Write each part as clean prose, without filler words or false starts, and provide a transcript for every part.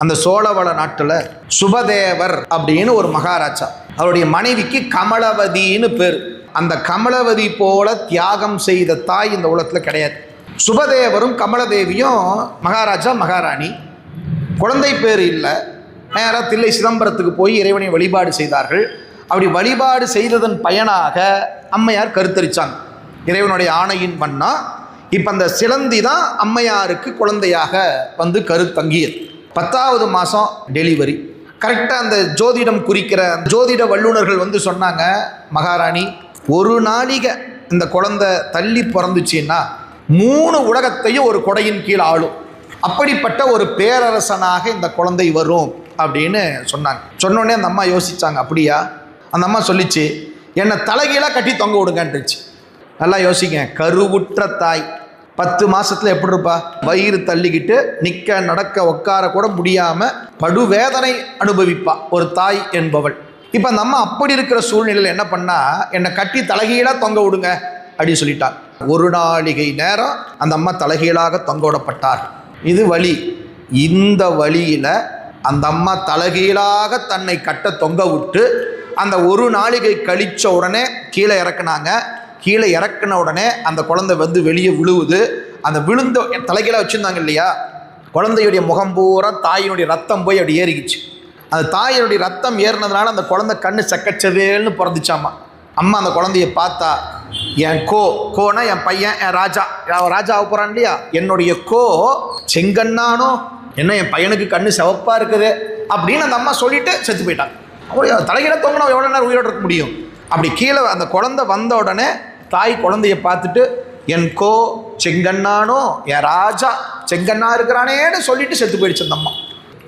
அந்த சோழவள நாட்டுல சுபதேவர் அப்படின்னு ஒரு மகாராஜா, அவருடைய மனைவிக்கு கமலவதின்னு பேர். அந்த கமலவதி போல தியாகம் செய்த தாய் இந்த உலகத்துல கிடையாது. சுபதேவரும் கமலதேவியும் மகாராஜா மகாராணி, குழந்தை பேர் இல்லை. நேராக தில்லை சிதம்பரத்துக்கு போய் இறைவனை வழிபாடு செய்தார்கள். அப்படி வழிபாடு செய்ததன் பயனாக அம்மையார் கருத்தரிச்சாங்க. இறைவனுடைய ஆணையின் பண்ணா இப்போ அந்த சிலந்தி தான் அம்மையாருக்கு குழந்தையாக வந்து கருத்தங்கியது. 10வது மாதம் டெலிவரி. கரெக்டாக அந்த ஜோதிடம் குறிக்கிற ஜோதிட வல்லுநர்கள் வந்து சொன்னாங்க, மகாராணி ஒரு நாளிகை இந்த குழந்தை தள்ளி பிறந்துச்சுன்னா 3 உலகத்தையும் ஒரு கொடையின் கீழ் ஆளும், அப்படிப்பட்ட ஒரு பேரரசனாக இந்த குழந்தை வரும் அப்படின்னு சொன்னாங்க. சொன்னோடனே அந்த அம்மா யோசிச்சாங்க, அப்படியா? அந்த அம்மா சொல்லிச்சு, என்னை தலைகீழாக கட்டி தொங்க விடுங்கன்றுச்சு. நல்லா யோசிங்க, கருவுற்ற தாய் 10 மாசத்துல எப்படி இருப்பா? வயிறு தள்ளிக்கிட்டு நிற்க நடக்க உட்கார கூட முடியாம படுவேதனை அனுபவிப்பா ஒரு தாய் என்பவள். இப்போ அந்த அம்மா அப்படி இருக்கிற சூழ்நிலையில் என்ன பண்ணா, என்னை கட்டி தலைகீழாக தொங்க விடுங்க அப்படின்னு சொல்லிட்டாங்க. ஒரு நாளிகை நேரம் அந்த அம்மா தலைகீழாக தொங்க விடப்பட்டார். இது வலி. இந்த வலியில அந்த அம்மா தலைகீழாக தன்னை கட்ட தொங்க விட்டு அந்த ஒரு நாளிகை கழிச்ச உடனே கீழே இறக்குனாங்க. கீழே இறக்குன உடனே அந்த குழந்தை வந்து வெளியே விழுவுது. அந்த விழுந்த தலைகீழாக வச்சுருந்தாங்க இல்லையா, குழந்தையுடைய முகம் பூரா தாயினுடைய ரத்தம் போய் அப்படி ஏறிக்கிச்சு. அந்த தாயினுடைய ரத்தம் ஏறினதுனால அந்த குழந்தை கண்ணு சக்கச்சவேல்னு பிறந்துச்சாமா. அம்மா அந்த குழந்தைய பார்த்தா, என் கோனா என் பையன், என் ராஜா ராஜாவை போகிறான் இல்லையா, என்னுடைய செங்கண்ணானோ என்ன என் பையனுக்கு கண்ணு சிவப்பா இருக்குது அப்படின்னு அந்த அம்மா சொல்லிட்டு செத்து போயிட்டாங்க. அப்படி தலைகீழ தொங்கினா எவ்வளோ நேரம் உயிரோடு இருக்க முடியும்? அப்படி கீழே அந்த குழந்தை வந்த உடனே தாய் குழந்தைய பார்த்துட்டு, என் செங்கண்ணானோ என் ராஜா செங்கண்ணா இருக்கிறானேன்னு சொல்லிட்டு செத்து போயிடுச்சு அந்த அம்மா.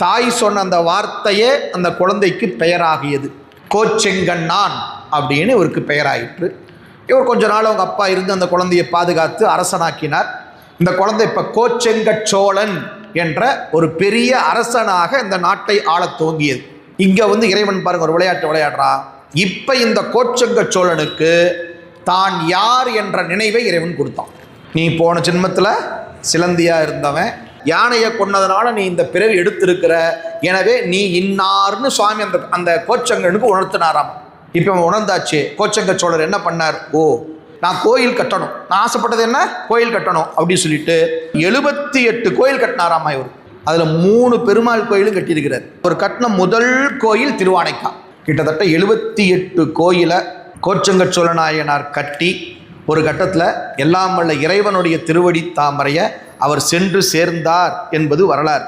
தாய் சொன்ன அந்த வார்த்தையே அந்த குழந்தைக்கு பெயராகியது. கோச்செங்கண்ணான் அப்படின்னு இவருக்கு பெயராயிற்று. இவர் கொஞ்ச நாள் அவங்க அப்பா இருந்து அந்த குழந்தையை பாதுகாத்து அரசனாக்கினார். இந்த குழந்தை இப்போ கோச்செங்கச்சோழன் என்ற ஒரு பெரிய அரசனாக இந்த நாட்டை ஆள துவங்கியது. இங்கே வந்து இறைவன் பாருங்க ஒரு விளையாட்டு விளையாடுறான். இப்போ இந்த கோச்செங்கச்சோழனுக்கு தான் யார் என்ற நினைவை இறைவன் கொடுத்தான். நீ போன ஜென்மத்தில் சிலந்தியாக இருந்தவன், யானையை கொன்னதுனால நீ இந்த பிறவி எடுத்திருக்கிற, எனவே நீ இன்னார்னு சுவாமி அந்த கோச்செங்கனுக்கு உணர்த்தினாராம். இப்போ உணர்ந்தாச்சு. கோச்செங்கச்சோழர் என்ன பண்ணார், நான் கோயில் கட்டணும், நான் ஆசைப்பட்டது என்ன, கோயில் கட்டணும் அப்படின்னு சொல்லிட்டு 78 கோயில் கட்டினாராமா இவர். அதில் 3 பெருமாள் கோயிலும் கட்டியிருக்கிறார். அவர் கட்டின முதல் கோயில் திருவானைக்கா. கிட்டத்தட்ட 78 கோயிலை கோச்செங்கச்சோழநாயனார் கட்டி ஒரு கட்டத்தில் எல்லாம் வல்ல இறைவனுடைய திருவடி தாமரையை அவர் சென்று சேர்ந்தார் என்பது வரலாறு.